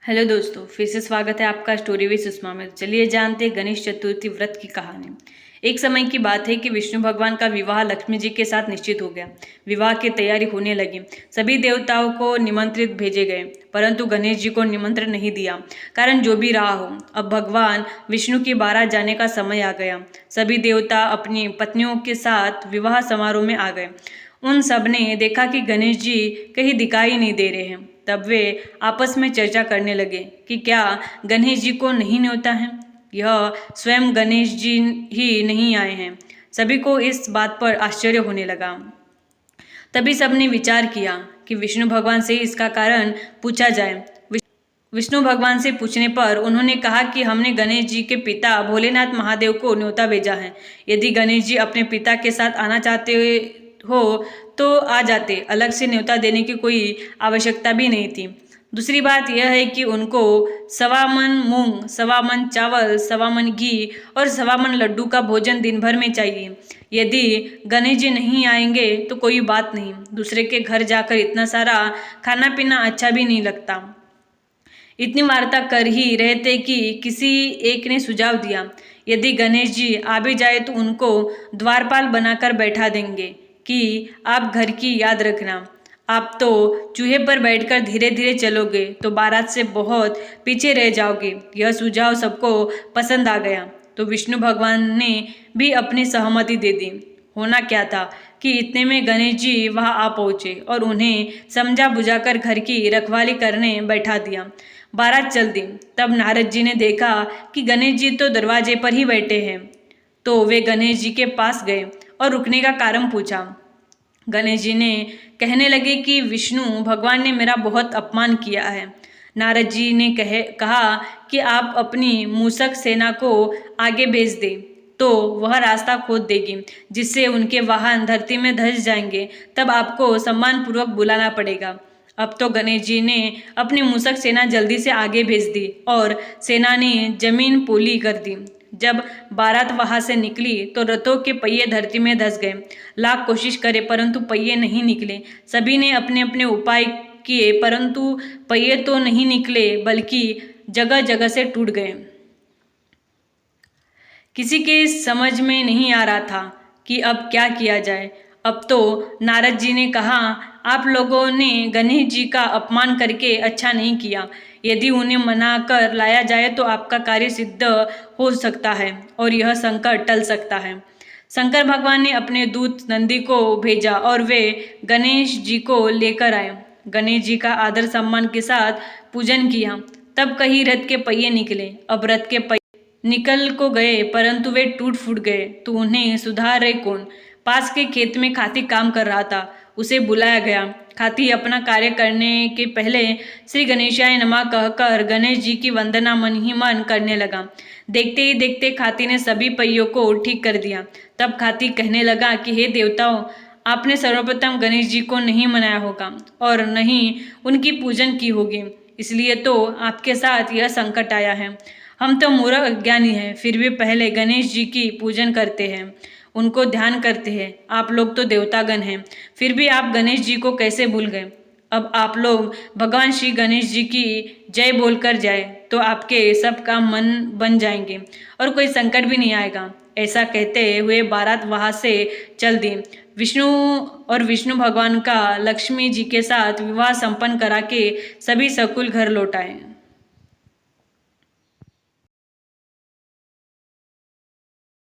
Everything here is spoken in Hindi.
हेलो दोस्तों, फिर से स्वागत है आपका स्टोरी विद सुषमा में। चलिए जानते हैं गणेश चतुर्थी व्रत की कहानी। एक समय की बात है कि विष्णु भगवान का विवाह लक्ष्मी जी के साथ निश्चित हो गया। विवाह की तैयारी होने लगी। सभी देवताओं को निमंत्रित भेजे गए, परंतु गणेश जी को निमंत्रण नहीं दिया। कारण जो भी रहा हो, अब भगवान विष्णु की बारात जाने का समय आ गया। सभी देवता अपनी पत्नियों के साथ विवाह समारोह में आ गए। उन सब ने देखा कि गणेश जी कहीं दिखाई नहीं दे रहे हैं। तब वे आपस में चर्चा करने लगे कि क्या गणेश जी को नहीं न्योता है, यह स्वयं गणेश जी ही नहीं आए हैं। सभी को इस बात पर आश्चर्य होने लगा। तभी सबने विचार किया कि विष्णु भगवान से इसका कारण पूछा जाए। विष्णु भगवान से पूछने पर उन्होंने कहा कि हमने गणेश जी के पिता भोलेनाथ महादेव को न्योता भेजा है। यदि गणेश जी अपने पिता के साथ आना चाहते हो तो आ जाते, अलग से न्योता देने की कोई आवश्यकता भी नहीं थी। दूसरी बात यह है कि उनको 1.25 मन मूंग, 1.25 मन चावल, 1.25 मन घी और 1.25 मन लड्डू का भोजन दिन भर में चाहिए। यदि गणेश जी नहीं आएंगे तो कोई बात नहीं, दूसरे के घर जाकर इतना सारा खाना पीना अच्छा भी नहीं लगता। इतनी वार्ता कर ही रहे थे कि किसी एक ने सुझाव दिया, यदि गणेश जी आ भी जाए तो उनको द्वारपाल बनाकर बैठा देंगे कि आप घर की याद रखना। आप तो चूहे पर बैठकर धीरे धीरे चलोगे तो बारात से बहुत पीछे रह जाओगे। यह सुझाव सबको पसंद आ गया तो विष्णु भगवान ने भी अपनी सहमति दे दी। होना क्या था कि इतने में गणेश जी वहां आ पहुंचे और उन्हें समझा बुझाकर घर की रखवाली करने बैठा दिया। बारात चल दी। तब नारद जी ने देखा कि गणेश जी तो दरवाजे पर ही बैठे हैं, तो वे गणेश जी के पास गए और रुकने का कारण पूछा। गणेश जी ने कहने लगे कि विष्णु भगवान ने मेरा बहुत अपमान किया है। नारद जी ने कहा कि आप अपनी मूषक सेना को आगे भेज दें तो वह रास्ता खोद देगी, जिससे उनके वाहन धरती में धंस जाएंगे। तब आपको सम्मानपूर्वक बुलाना पड़ेगा। अब तो गणेश जी ने अपनी मूषक सेना जल्दी से आगे भेज दी और सेना ने जमीन पोली कर दी। जब बारात वहां से निकली तो रथों के पहिए धरती में धंस गए। लाख कोशिश करे परंतु पहिए नहीं निकले। सभी ने अपने अपने उपाय किए परंतु पहिए तो नहीं निकले, बल्कि जगह जगह से टूट गए। किसी के समझ में नहीं आ रहा था कि अब क्या किया जाए। अब तो नारद जी ने कहा, आप लोगों ने गणेश जी का अपमान करके अच्छा नहीं किया। यदि उन्हें मना कर लाया जाए तो आपका कार्य सिद्ध हो सकता है और यह संकट टल सकता है। शंकर भगवान ने अपने दूत नंदी को भेजा और वे गणेश जी को लेकर आए। गणेश जी का आदर सम्मान के साथ पूजन किया। तब कहीं रथ के पहिए निकले। अब रथ के पहिए निकल को गए परंतु वे टूट फूट गए तो उन्हें सुधार रहे कौन। पास के खेत में खाती काम कर रहा था, उसे बुलाया गया। खाती अपना कार्य करने के पहले श्री गणेशाय नमः कहकर गणेश जी की वंदना मन ही मन करने लगा। देखते ही देखते खाती ने सभी पहियों को ठीक कर दिया। तब खाती कहने लगा कि हे देवताओं, आपने सर्वप्रथम गणेश जी को नहीं मनाया होगा और नहीं उनकी पूजन की होगी, इसलिए तो आपके साथ यह संकट आया है। हम तो मूर्ख अज्ञानी हैं, फिर भी पहले गणेश जी की पूजन करते हैं, उनको ध्यान करते हैं। आप लोग तो देवतागण हैं, फिर भी आप गणेश जी को कैसे भूल गए। अब आप लोग भगवान श्री गणेश जी की जय बोलकर जाए तो आपके सब काम मन बन जाएंगे और कोई संकट भी नहीं आएगा। ऐसा कहते हुए बारात वहां से चल दी। विष्णु भगवान का लक्ष्मी जी के साथ विवाह संपन्न करा के सभी सकुल घर लौट आए।